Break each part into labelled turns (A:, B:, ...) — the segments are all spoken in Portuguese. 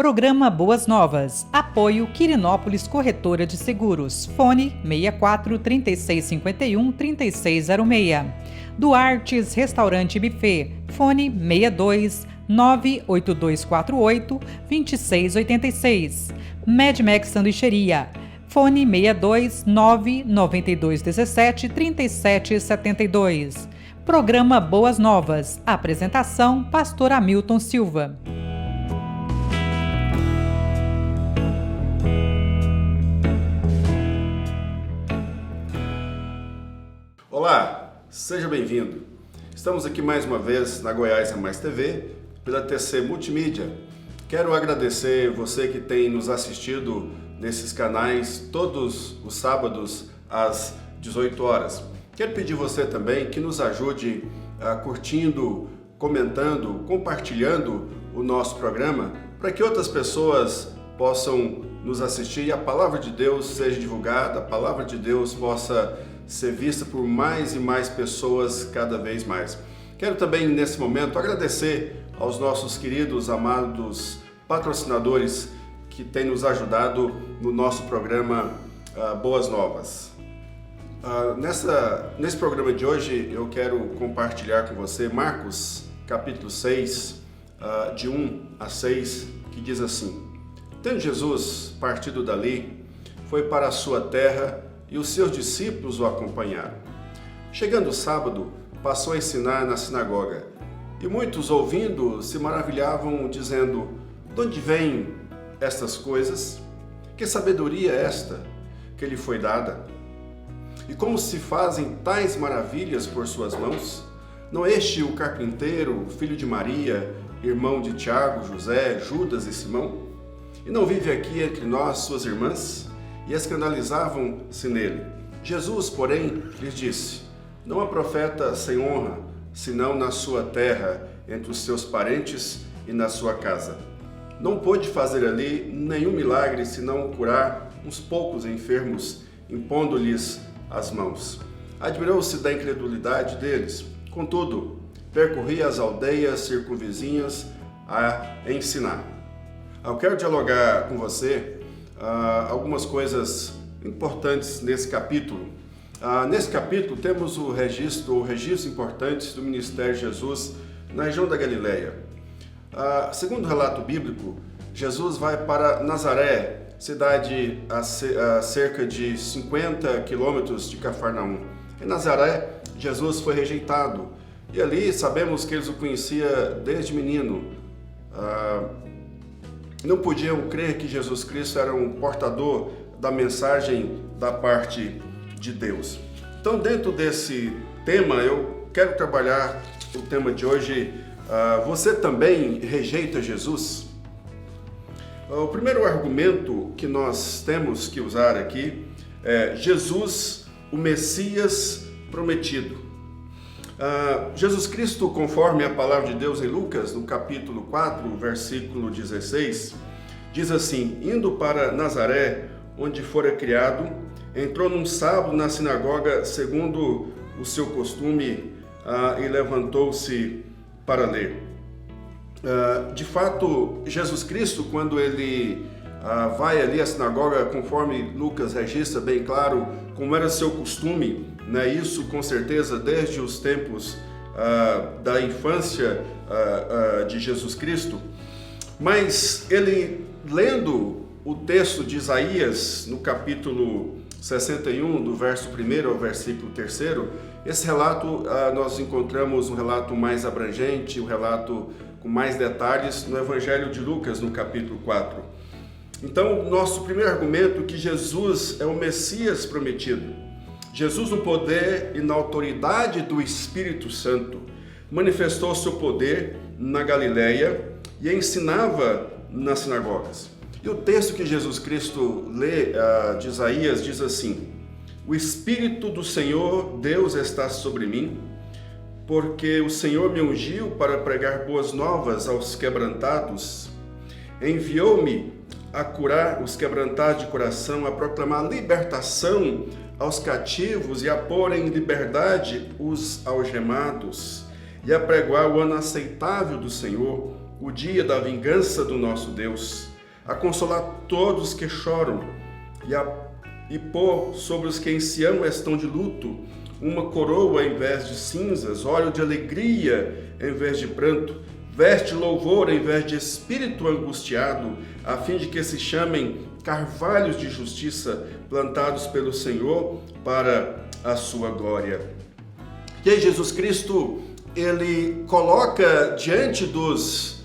A: Programa Boas Novas. Apoio Quirinópolis Corretora de Seguros. Fone 64 3651 3606. Duartes Restaurante Buffet. Fone 62 98248 2686. Medmax Sanduicheria. Fone 62 99217 3772. Programa Boas Novas. Apresentação: Pastor Hamilton Silva.
B: Olá, seja bem-vindo. Estamos aqui mais uma vez na Goiás é Mais TV, pela TC Multimídia. Quero agradecer você que tem nos assistido nesses canais todos os sábados às 18 horas. Quero pedir você também que nos ajude curtindo, comentando, compartilhando o nosso programa para que outras pessoas possam nos assistir e a palavra de Deus seja divulgada, a palavra de Deus possa ser vista por mais e mais pessoas cada vez mais. Quero também, nesse momento, agradecer aos nossos queridos, amados patrocinadores que têm nos ajudado no nosso programa Boas Novas. Nesse programa de hoje, eu quero compartilhar com você Marcos, capítulo 6, de 1 a 6, que diz assim: Tendo Jesus partido dali, foi para a sua terra e os seus discípulos o acompanharam. Chegando o sábado, passou a ensinar na sinagoga. E muitos, ouvindo, se maravilhavam, dizendo: De onde vêm estas coisas? Que sabedoria é esta que lhe foi dada? E como se fazem tais maravilhas por suas mãos? Não é este o carpinteiro, filho de Maria, irmão de Tiago, José, Judas e Simão? E não vive aqui entre nós suas irmãs? E escandalizavam-se nele. Jesus, porém, lhes disse: Não há profeta sem honra, senão na sua terra, entre os seus parentes e na sua casa. Não pôde fazer ali nenhum milagre, senão curar uns poucos enfermos, impondo-lhes as mãos. Admirou-se da incredulidade deles. Contudo, percorria as aldeias circunvizinhas a ensinar. Eu quero dialogar com você algumas coisas importantes nesse capítulo. Nesse capítulo temos registros importantes do ministério de Jesus na região da Galileia. Segundo o relato bíblico, Jesus vai para Nazaré, cidade a cerca de 50 quilômetros de Cafarnaum. Em Nazaré, Jesus foi rejeitado e ali sabemos que eles o conheciam desde menino. Não podiam crer que Jesus Cristo era um portador da mensagem da parte de Deus. Então, dentro desse tema, eu quero trabalhar o tema de hoje. Você também rejeita Jesus? O primeiro argumento que nós temos que usar aqui é Jesus, o Messias prometido. Jesus Cristo, conforme a palavra de Deus em Lucas, no capítulo 4, versículo 16, diz assim: Indo para Nazaré, onde fora criado, entrou num sábado na sinagoga, segundo o seu costume, e levantou-se para ler. De fato, Jesus Cristo, quando ele vai ali à sinagoga, conforme Lucas registra bem claro, como era seu costume, né? Isso com certeza desde os tempos da infância de Jesus Cristo, mas ele, lendo o texto de Isaías, no capítulo 61, do verso 1 ao versículo 3, esse relato nós encontramos um relato mais abrangente, um relato com mais detalhes no Evangelho de Lucas, no capítulo 4. Então, nosso primeiro argumento é que Jesus é o Messias prometido. Jesus, no poder e na autoridade do Espírito Santo, manifestou seu poder na Galileia e ensinava nas sinagogas. E o texto que Jesus Cristo lê de Isaías diz assim: O Espírito do Senhor Deus está sobre mim, porque o Senhor me ungiu para pregar boas novas aos quebrantados. Enviou-me a curar os quebrantados de coração, a proclamar libertação aos cativos e a pôr em liberdade os algemados, e a pregoar o ano aceitável do Senhor, o dia da vingança do nosso Deus, a consolar todos que choram e pôr sobre os que em Sião estão de luto uma coroa em vez de cinzas, óleo de alegria em vez de pranto, veste louvor em vez de espírito angustiado, a fim de que se chamem carvalhos de justiça plantados pelo Senhor para a sua glória. E aí Jesus Cristo, ele coloca diante dos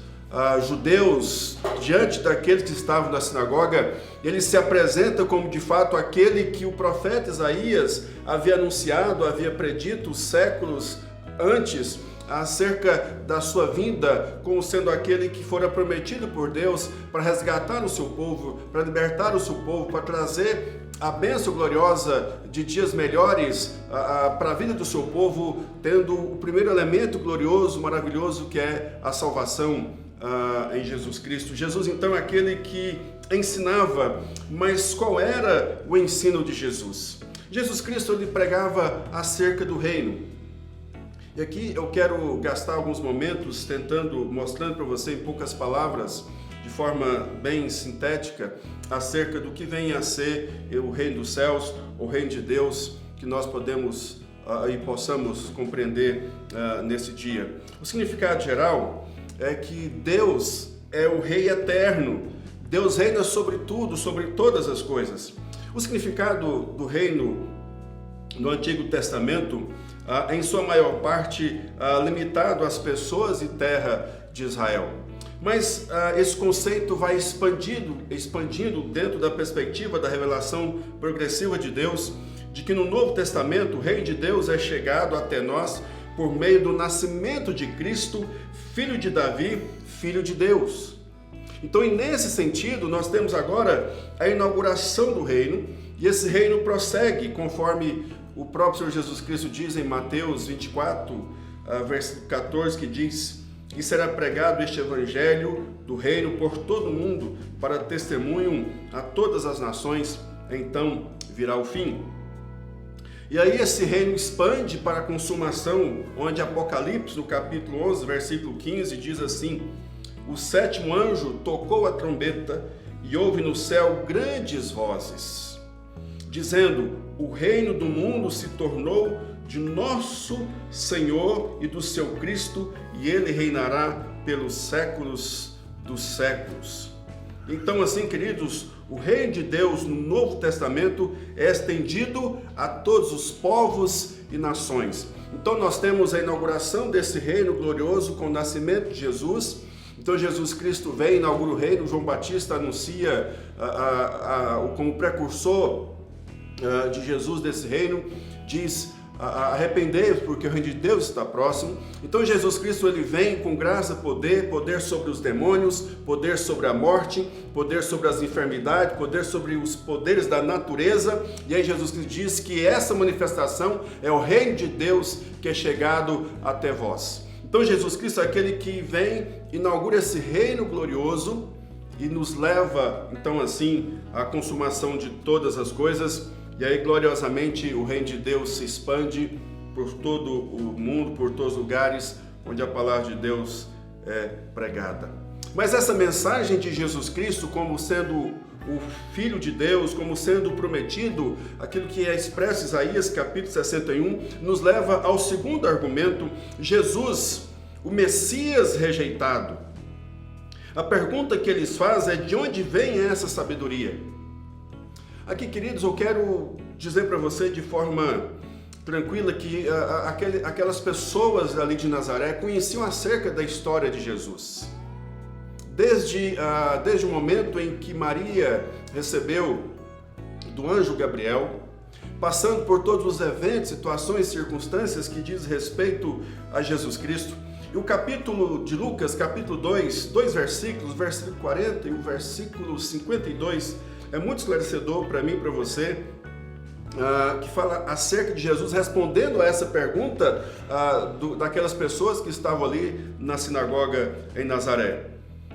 B: judeus, diante daqueles que estavam na sinagoga, ele se apresenta como de fato aquele que o profeta Isaías havia anunciado, havia predito séculos antes, acerca da sua vinda, como sendo aquele que fora prometido por Deus para resgatar o seu povo, para libertar o seu povo, para trazer a bênção gloriosa de dias melhores para a vida do seu povo, tendo o primeiro elemento glorioso, maravilhoso, que é a salvação em Jesus Cristo. Jesus, então, é aquele que ensinava, mas qual era o ensino de Jesus? Jesus Cristo, ele pregava acerca do reino. E aqui eu quero gastar alguns momentos mostrando para você em poucas palavras, de forma bem sintética, acerca do que vem a ser o reino dos céus, o reino de Deus, que nós podemos e possamos compreender nesse dia. O significado geral é que Deus é o Rei eterno. Deus reina sobre tudo, sobre todas as coisas. O significado do reino no Antigo Testamento, em sua maior parte, limitado às pessoas e terra de Israel. Mas esse conceito vai expandindo dentro da perspectiva da revelação progressiva de Deus, de que no Novo Testamento o Reino de Deus é chegado até nós por meio do nascimento de Cristo, filho de Davi, filho de Deus. Então, nesse sentido, nós temos agora a inauguração do reino, e esse reino prossegue conforme o próprio Senhor Jesus Cristo diz em Mateus 24, versículo 14, que diz: "E será pregado este evangelho do reino por todo o mundo, para testemunho a todas as nações, então virá o fim." E aí esse reino expande para a consumação, onde Apocalipse, no capítulo 11, versículo 15, diz assim: "O sétimo anjo tocou a trombeta, e houve no céu grandes vozes, dizendo: o reino do mundo se tornou de nosso Senhor e do seu Cristo, e ele reinará pelos séculos dos séculos." Então, assim, queridos, o reino de Deus no Novo Testamento é estendido a todos os povos e nações. Então, nós temos a inauguração desse reino glorioso com o nascimento de Jesus. Então, Jesus Cristo vem, inaugura o reino. João Batista anuncia como precursor de Jesus desse reino, diz: arrependei-vos, porque o reino de Deus está próximo. Então Jesus Cristo, ele vem com graça, poder sobre os demônios, poder sobre a morte, poder sobre as enfermidades, poder sobre os poderes da natureza. E aí Jesus Cristo diz que essa manifestação é o reino de Deus que é chegado até vós. Então Jesus Cristo é aquele que vem, inaugura esse reino glorioso e nos leva, então, assim, à consumação de todas as coisas. E aí, gloriosamente, o reino de Deus se expande por todo o mundo, por todos os lugares onde a palavra de Deus é pregada. Mas essa mensagem de Jesus Cristo como sendo o Filho de Deus, como sendo prometido, aquilo que é expresso em Isaías capítulo 61, nos leva ao segundo argumento: Jesus, o Messias rejeitado. A pergunta que eles fazem é: de onde vem essa sabedoria? Aqui, queridos, eu quero dizer para você de forma tranquila que aquelas pessoas ali de Nazaré conheciam acerca da história de Jesus. Desde o momento em que Maria recebeu do anjo Gabriel, passando por todos os eventos, situações, circunstâncias que diz respeito a Jesus Cristo. E o capítulo de Lucas, capítulo 2, dois versículos, versículo 40 e o versículo 52, é muito esclarecedor para mim e para você, que fala acerca de Jesus respondendo a essa pergunta daquelas pessoas que estavam ali na sinagoga em Nazaré.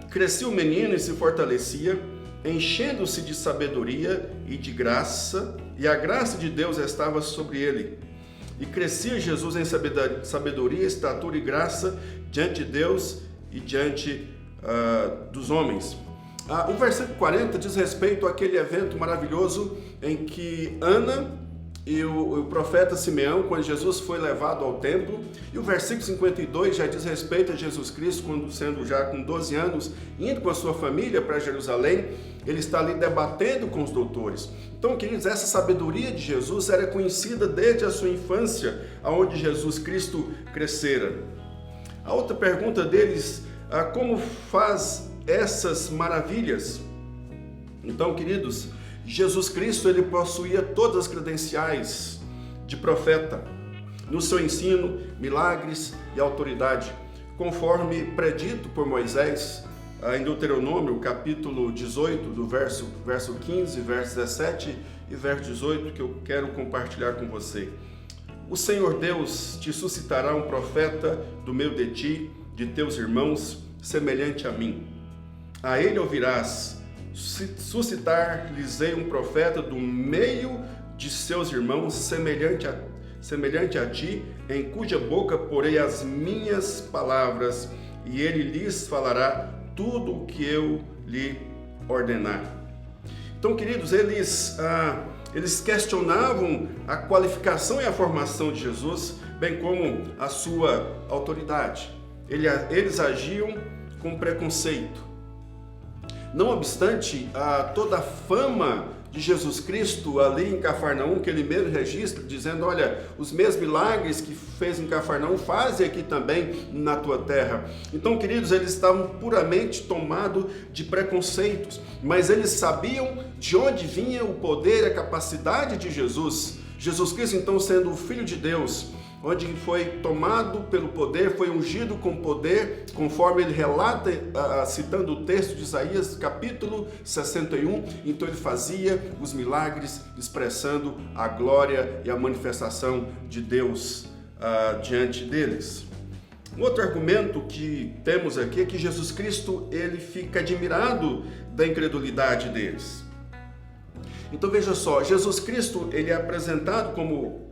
B: Crescia o menino e se fortalecia, enchendo-se de sabedoria e de graça, e a graça de Deus estava sobre ele. E crescia Jesus em sabedoria, estatura e graça diante de Deus e diante dos homens. O versículo 40 diz respeito àquele evento maravilhoso em que Ana e o profeta Simeão, quando Jesus foi levado ao templo, e o versículo 52 já diz respeito a Jesus Cristo, quando sendo já com 12 anos, indo com a sua família para Jerusalém, ele está ali debatendo com os doutores. Então, queridos, essa sabedoria de Jesus era conhecida desde a sua infância, aonde Jesus Cristo crescera. A outra pergunta deles, como faz essas maravilhas? Então, queridos, Jesus Cristo, ele possuía todas as credenciais de profeta no seu ensino, milagres e autoridade, conforme predito por Moisés em Deuteronômio, capítulo 18, do verso 15, verso 17 e verso 18, que eu quero compartilhar com você. O Senhor Deus te suscitará um profeta do meio de ti, de teus irmãos, semelhante a mim. A ele ouvirás. Suscitar-lhes-ei um profeta do meio de seus irmãos, semelhante a ti, em cuja boca porei as minhas palavras, e ele lhes falará tudo o que eu lhe ordenar. Então, queridos, eles questionavam a qualificação e a formação de Jesus, bem como a sua autoridade. Eles agiam com preconceito. Não obstante, toda a fama de Jesus Cristo ali em Cafarnaum, que ele mesmo registra, dizendo, olha, os mesmos milagres que fez em Cafarnaum, fazem aqui também na tua terra. Então, queridos, eles estavam puramente tomados de preconceitos, mas eles sabiam de onde vinha o poder e a capacidade de Jesus. Jesus Cristo, então, sendo o Filho de Deus, onde foi tomado pelo poder, foi ungido com poder, conforme ele relata, citando o texto de Isaías, capítulo 61, então ele fazia os milagres, expressando a glória e a manifestação de Deus diante deles. Um outro argumento que temos aqui é que Jesus Cristo, ele fica admirado da incredulidade deles. Então veja só, Jesus Cristo, ele é apresentado como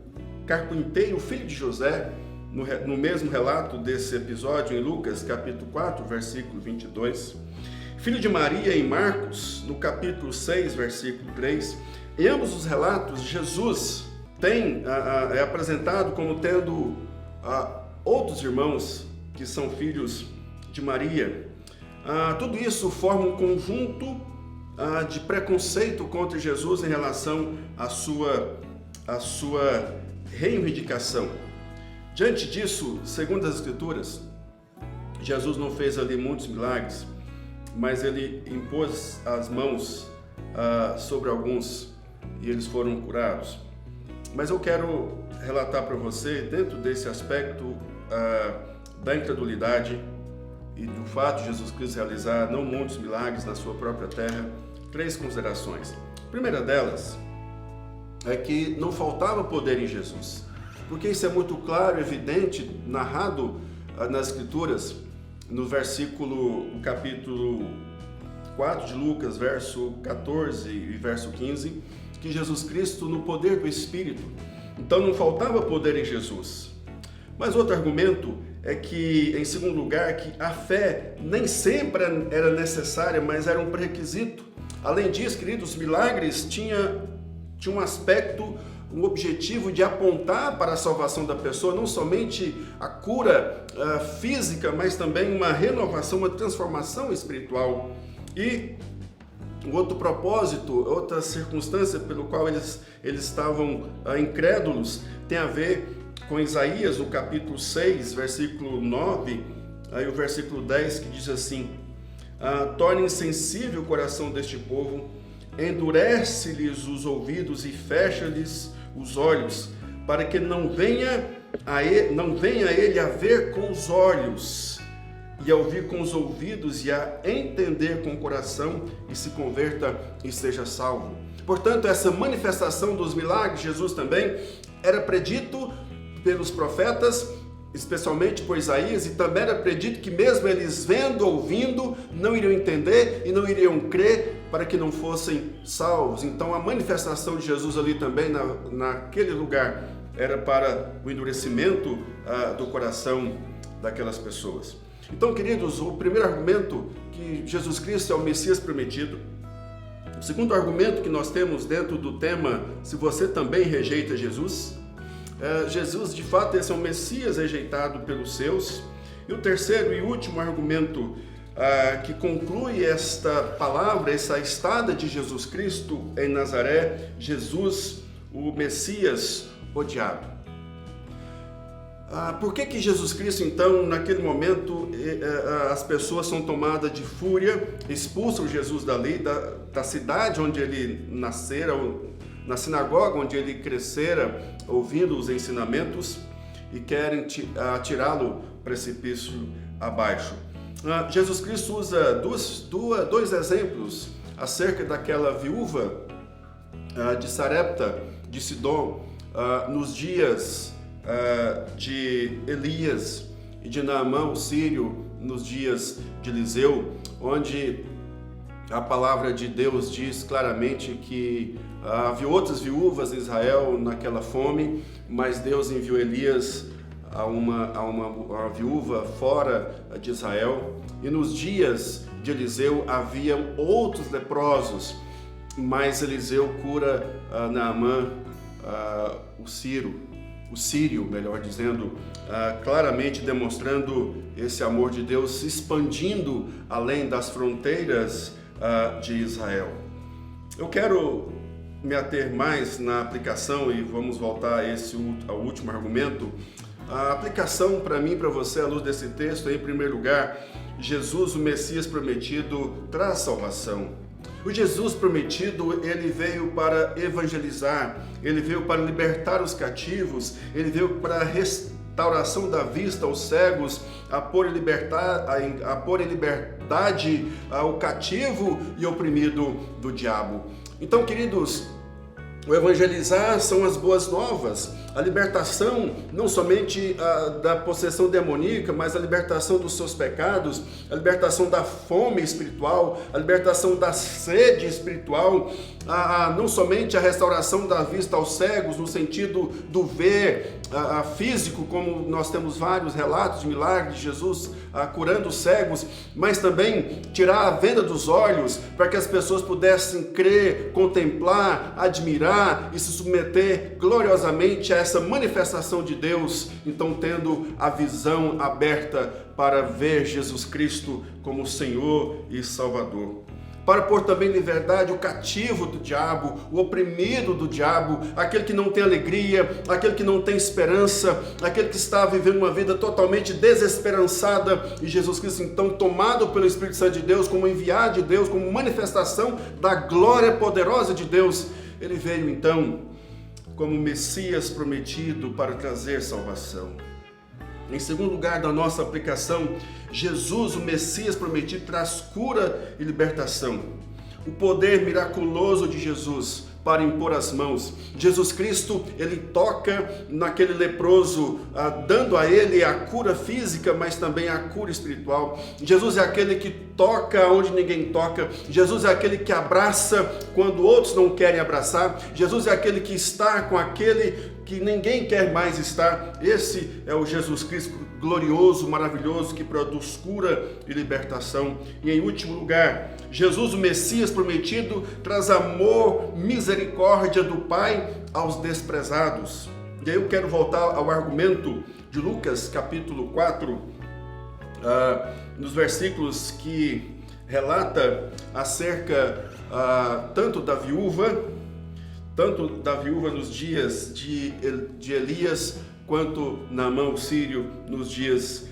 B: carpinteiro, filho de José, no mesmo relato desse episódio em Lucas, capítulo 4, versículo 22. Filho de Maria em Marcos, no capítulo 6, versículo 3. Em ambos os relatos, Jesus é apresentado como tendo outros irmãos que são filhos de Maria. Tudo isso forma um conjunto de preconceito contra Jesus em relação à sua reivindicação. Diante disso, segundo as Escrituras, Jesus não fez ali muitos milagres, mas ele impôs as mãos sobre alguns e eles foram curados. Mas eu quero relatar para você, dentro desse aspecto da incredulidade e do fato de Jesus Cristo realizar não muitos milagres na sua própria terra, 3 considerações. A primeira delas é que não faltava poder em Jesus, porque isso é muito claro, evidente, narrado nas Escrituras, no capítulo 4 de Lucas, verso 14 e verso 15, que Jesus Cristo no poder do Espírito, então não faltava poder em Jesus. Mas outro argumento é que, em segundo lugar, que a fé nem sempre era necessária, mas era um pré-requisito. Além disso, queridos, os milagres tinham um aspecto, um objetivo de apontar para a salvação da pessoa, não somente a cura física, mas também uma renovação, uma transformação espiritual. E um outro propósito, outra circunstância pelo qual eles estavam incrédulos, tem a ver com Isaías, no capítulo 6, versículo 9, aí o versículo 10, que diz assim: torne insensível o coração deste povo, endurece-lhes os ouvidos e fecha-lhes os olhos, para que não venha a ele a ver com os olhos, e a ouvir com os ouvidos, e a entender com o coração, e se converta e seja salvo. Portanto, essa manifestação dos milagres de Jesus também era predito pelos profetas, especialmente por Isaías, e também era predito que mesmo eles vendo, ouvindo, não iriam entender e não iriam crer, para que não fossem salvos. Então a manifestação de Jesus ali também naquele lugar era para o endurecimento do coração daquelas pessoas. Então, queridos, o primeiro argumento que Jesus Cristo é o Messias prometido. O segundo argumento que nós temos dentro do tema, se você também rejeita Jesus, Jesus de fato esse é um Messias rejeitado pelos seus. E o terceiro e último argumento que conclui esta palavra, essa estada de Jesus Cristo em Nazaré, Jesus, o Messias odiado. Por que Jesus Cristo, então, naquele momento, as pessoas são tomadas de fúria, expulsam Jesus dali, da cidade onde ele nascera, na sinagoga onde ele crescera, ouvindo os ensinamentos, e querem atirá-lo precipício abaixo? Jesus Cristo usa dois exemplos acerca daquela viúva de Sarepta, de Sidom, nos dias de Elias e de Naamã, o sírio, nos dias de Eliseu, onde a palavra de Deus diz claramente que havia outras viúvas em Israel naquela fome, mas Deus enviou Elias a uma viúva fora de Israel. E nos dias de Eliseu haviam outros leprosos, mas Eliseu cura Naamã, o sírio, melhor dizendo, claramente demonstrando esse amor de Deus se expandindo além das fronteiras de Israel. Eu quero me ater mais na aplicação e vamos voltar ao último argumento. A aplicação para mim e para você à luz desse texto é, em primeiro lugar, Jesus, o Messias prometido, traz salvação. O Jesus prometido, ele veio para evangelizar, ele veio para libertar os cativos, ele veio para a restauração da vista aos cegos, a pôr em liberdade ao cativo e oprimido do diabo. Então, queridos, o evangelizar são as boas novas, a libertação não somente da possessão demoníaca, mas a libertação dos seus pecados, a libertação da fome espiritual, a libertação da sede espiritual, não somente a restauração da vista aos cegos, no sentido do ver físico, como nós temos vários relatos de milagres de Jesus curando os cegos, mas também tirar a venda dos olhos para que as pessoas pudessem crer, contemplar, admirar e se submeter gloriosamente a essa manifestação de Deus, então tendo a visão aberta para ver Jesus Cristo como Senhor e Salvador. Para pôr também em liberdade o cativo do diabo, o oprimido do diabo, aquele que não tem alegria, aquele que não tem esperança, aquele que está vivendo uma vida totalmente desesperançada. E Jesus Cristo, então, tomado pelo Espírito Santo de Deus, como enviado de Deus, como manifestação da glória poderosa de Deus, ele veio, então, como Messias prometido para trazer salvação. Em segundo lugar da nossa aplicação, Jesus, o Messias prometido, traz cura e libertação. O poder miraculoso de Jesus para impor as mãos. Jesus Cristo, ele toca naquele leproso, dando a ele a cura física, mas também a cura espiritual. Jesus é aquele que toca onde ninguém toca. Jesus é aquele que abraça quando outros não querem abraçar. Jesus é aquele que está com aquele que ninguém quer mais estar. Esse é o Jesus Cristo glorioso, maravilhoso, que produz cura e libertação. E em último lugar, Jesus, o Messias prometido, traz amor, misericórdia do Pai aos desprezados. E aí eu quero voltar ao argumento de Lucas, capítulo 4, nos versículos que relata acerca tanto da viúva nos dias de Elias, quanto Naamã o sírio nos dias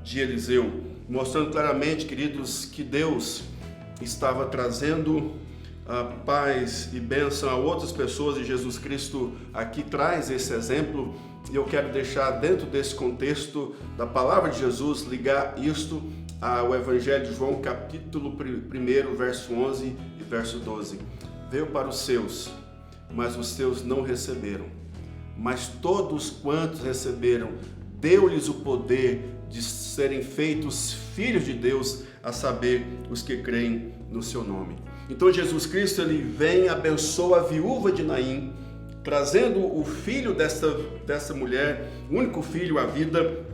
B: de Eliseu, mostrando claramente, queridos, que Deus estava trazendo paz e bênção a outras pessoas, e Jesus Cristo aqui traz esse exemplo. E eu quero deixar dentro desse contexto da palavra de Jesus, ligar isto ao Evangelho de João, capítulo 1, verso 11 e verso 12. Veio para os seus, mas os seus não receberam. Mas todos quantos receberam, deu-lhes o poder de serem feitos filhos de Deus, a saber, os que creem no seu nome. Então Jesus Cristo, ele vem e abençoa a viúva de Naim, trazendo o filho dessa mulher, o único filho à vida.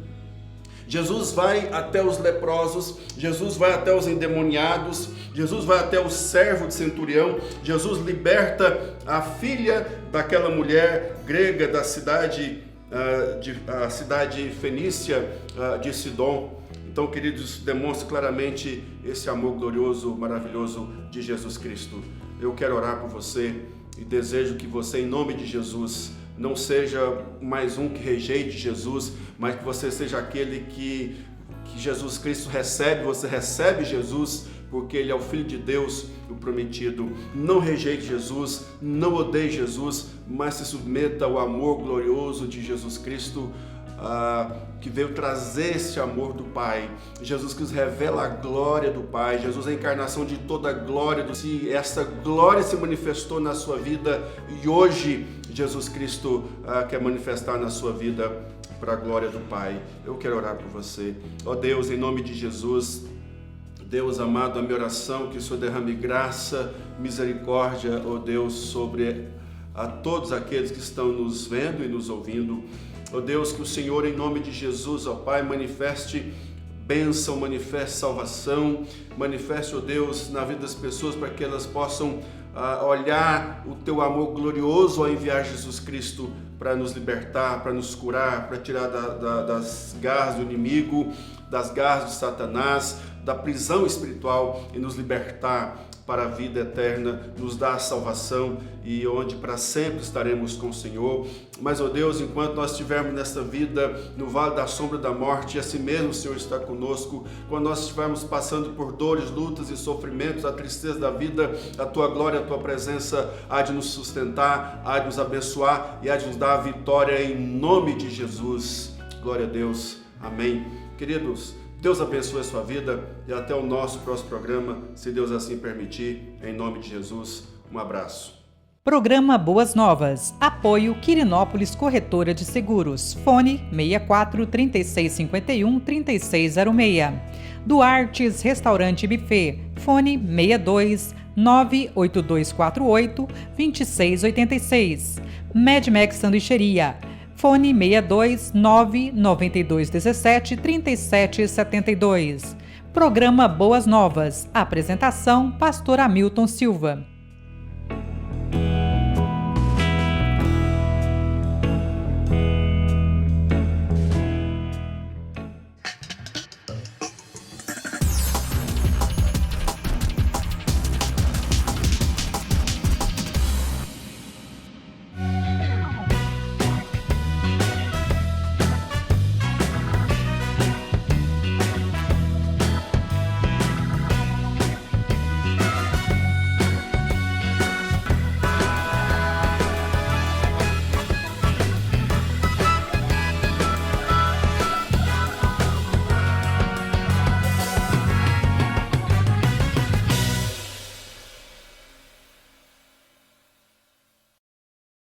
B: Jesus vai até os leprosos, Jesus vai até os endemoniados, Jesus vai até o servo de centurião, Jesus liberta a filha daquela mulher grega da cidade, a cidade fenícia de Sidom. Então, queridos, demonstra claramente esse amor glorioso, maravilhoso de Jesus Cristo. Eu quero orar por você e desejo que você, em nome de Jesus, não seja mais um que rejeite Jesus, mas que você seja aquele que Jesus Cristo recebe. Você recebe Jesus porque Ele é o Filho de Deus, o prometido. Não rejeite Jesus, não odeie Jesus, mas se submeta ao amor glorioso de Jesus Cristo, que veio trazer esse amor do Pai. Jesus Cristo revela a glória do Pai. Jesus é a encarnação de toda a glória. Se essa glória se manifestou na sua vida e hoje Jesus Cristo quer manifestar na sua vida para a glória do Pai. Eu quero orar por você. Ó Deus, em nome de Jesus, Deus amado, a minha oração, que o Senhor derrame graça, misericórdia, ó Deus, sobre a todos aqueles que estão nos vendo e nos ouvindo. Ó Deus, que o Senhor, em nome de Jesus, ó Pai, manifeste bênção, manifeste salvação, manifeste, ó Deus, na vida das pessoas, para que elas possam olhar o Teu amor glorioso ao enviar Jesus Cristo para nos libertar, para nos curar, para tirar das garras do inimigo, das garras de Satanás, da prisão espiritual e nos libertar para a vida eterna, nos dar a salvação e onde para sempre estaremos com o Senhor. Mas, ó Deus, enquanto nós estivermos nessa vida, no vale da sombra da morte, assim mesmo o Senhor está conosco. Quando nós estivermos passando por dores, lutas e sofrimentos, a tristeza da vida, a Tua glória, a Tua presença há de nos sustentar, há de nos abençoar e há de nos dar a vitória em nome de Jesus. Glória a Deus. Amém. Queridos, Deus abençoe a sua vida e até o nosso próximo programa, se Deus assim permitir, em nome de Jesus. Um abraço.
A: Programa Boas Novas. Apoio Quirinópolis Corretora de Seguros. Fone 64 3651 3606. Duartes Restaurante Buffet. Fone 62 98248 2686. Medmex Sanduicheria. Fone 62 99217 3772. Programa Boas Novas. Apresentação: Pastor Hamilton Silva.